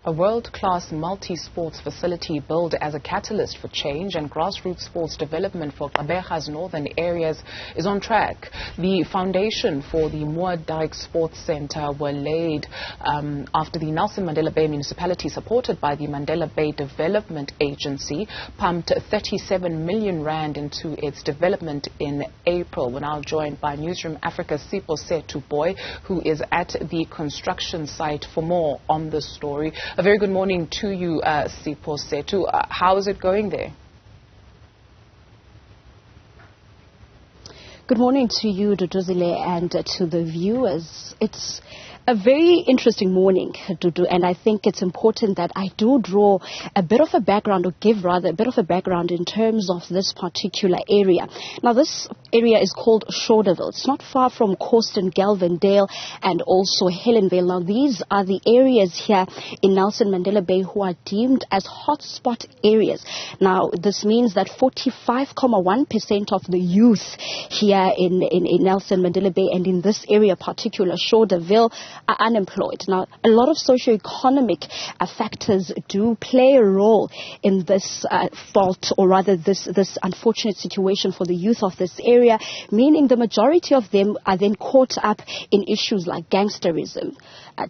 A world-class multi-sports facility built as a catalyst for change and grassroots sports development for Gqeberha's northern areas is on track. The foundation for the Moore Dyke Sports Centre were laid after the Nelson Mandela Bay municipality, supported by the Mandela Bay Development Agency, pumped 37 million rand into its development in April. We're now joined by Newzroom Africa's Siphosethu Booi, who is at the construction site for more on this story. A very good morning to you, Siphosethu. How is it going there? Good morning to you, Duduzile, and to the viewers. It's a very interesting morning, Dudu, and I think it's important that I do draw a bit of a background, or give rather a bit of a background in terms of this particular area. Now, this area is called Schauderville. It's not far from Coaston, Galvindale, and also Helenvale. Now, these are the areas here in Nelson Mandela Bay who are deemed as hotspot areas. Now, this means that 45.1% of the youth here in Nelson Mandela Bay and in this area, particular Schauderville, are unemployed. Now, a lot of socio-economic factors do play a role in this fault, or rather this unfortunate situation for the youth of this area, meaning the majority of them are then caught up in issues like gangsterism,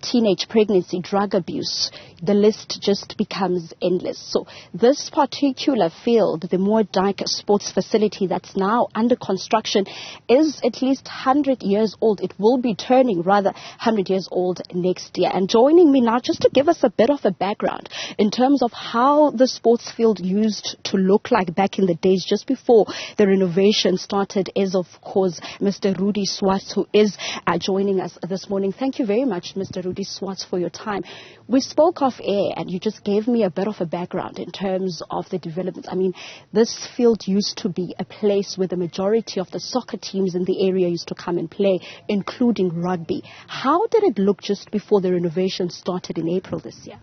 teenage pregnancy, drug abuse. The list just becomes endless. So this particular field, the Moore Dyke Sports Facility that's now under construction, is at least 100 years old. It will be turning rather 100 years old next year. And joining me now, just to give us a bit of a background in terms of how the sports field used to look like back in the days just before the renovation started, is of course Mr. Rudy Swartz, who is joining us this morning. Thank you very much, Mr. Rudy Swartz, for your time. We spoke off air and you just gave me a bit of a background in terms of the development. I mean, this field used to be a place where the majority of the soccer teams in the area used to come and play, including rugby. How did it look just before the renovation started in April this year?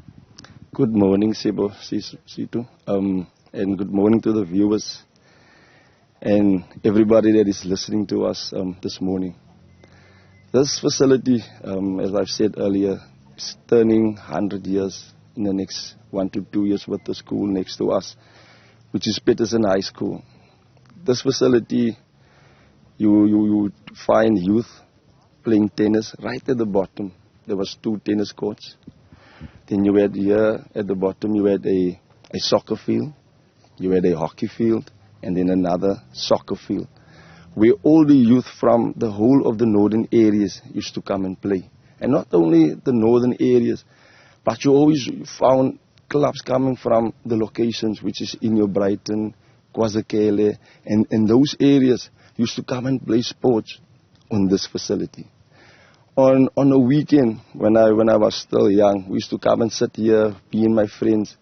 Good morning, Siphosethu, and good morning to the viewers and everybody that is listening to us this morning. This facility, as I've said earlier, is turning 100 years in the next 1 to 2 years with the school next to us, which is Peterson High School. This facility, you would find youth playing tennis right at the bottom. There was 2 tennis courts. Then you had here at the bottom, you had a soccer field, you had a hockey field, and then another soccer field, where all the youth from the whole of the northern areas used to come and play. And not only the northern areas, but you always found clubs coming from the locations, which is in your Brighton, KwaZulu, and those areas used to come and play sports on this facility. On a weekend, when I was still young, we used to come and sit here, me and my friends.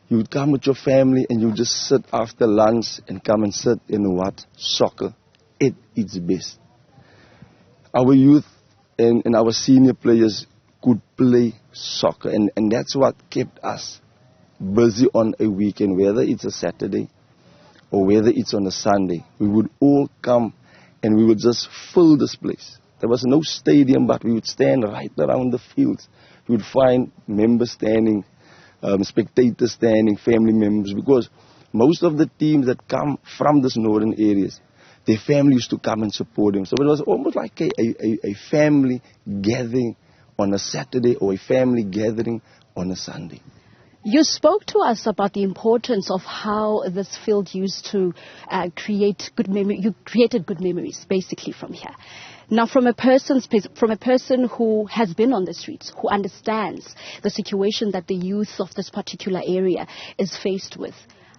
You would come with your family and you just sit after lunch and come and sit and watch soccer at its best. Our youth and our senior players could play soccer, and that's what kept us busy on a weekend, whether it's a Saturday or whether it's on a Sunday. We would all come and we would just fill this place. There was no stadium, but we would stand right around the fields. We would find members standing, spectators standing, family members, because most of the teams that come from these northern areas, their family used to come and support them. So it was almost like a family gathering on a Saturday or a family gathering on a Sunday. You spoke to us about the importance of how this field used to create good memories. You created good memories, basically, from here. Now, from a person who has been on the streets, who understands the situation that the youth of this particular area is faced with,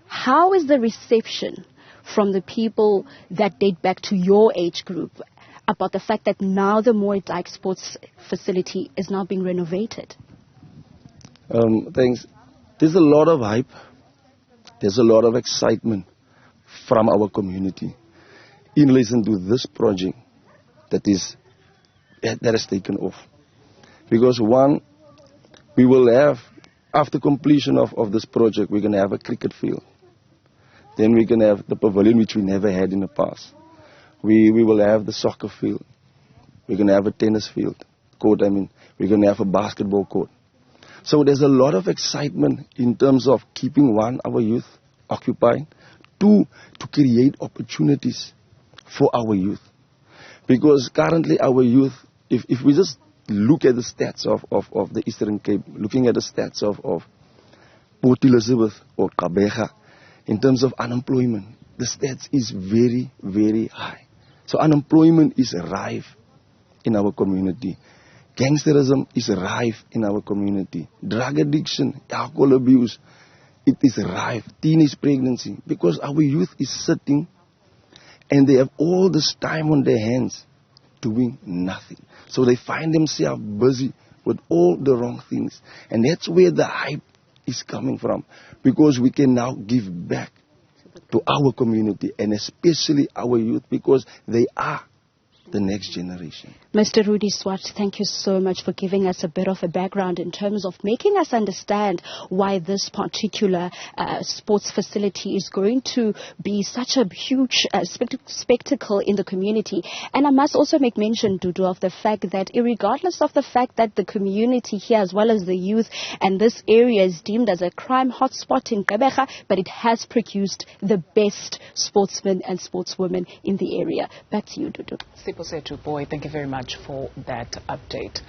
how is the reception from the people that date back to your age group about the fact that now the Moore Dyke Sports Facility is now being renovated? Thanks. There's a lot of hype. There's a lot of excitement from our community in relation to this project that has taken off. Because one, we will have, after completion of this project, we're going to have a cricket field. Then we're going to have the pavilion, which we never had in the past. We will have the soccer field. We're going to have a tennis field court. We're going to have a basketball court. So there's a lot of excitement in terms of keeping one, our youth occupied, two, to create opportunities for our youth. Because currently our youth, if we just look at the stats of the Eastern Cape, looking at the stats of Port Elizabeth or Gqeberha, in terms of unemployment, the stats is very, very high. So unemployment is rife in our community. Gangsterism is rife in our community. Drug addiction, alcohol abuse, it is rife. Teenage pregnancy, because our youth is sitting and they have all this time on their hands doing nothing. So they find themselves busy with all the wrong things. And that's where the hype is coming from, because we can now give back to our community and especially our youth, because they are the next generation. Mr. Rudy Swart, thank you so much for giving us a bit of a background in terms of making us understand why this particular sports facility is going to be such a huge spectacle in the community. And I must also make mention, Dudu, of the fact that regardless of the fact that the community here, as well as the youth, and this area is deemed as a crime hotspot in Gqeberha, but it has produced the best sportsmen and sportswomen in the area. Back to you, Dudu. Siphosethu, Booi, thank you very much for that update.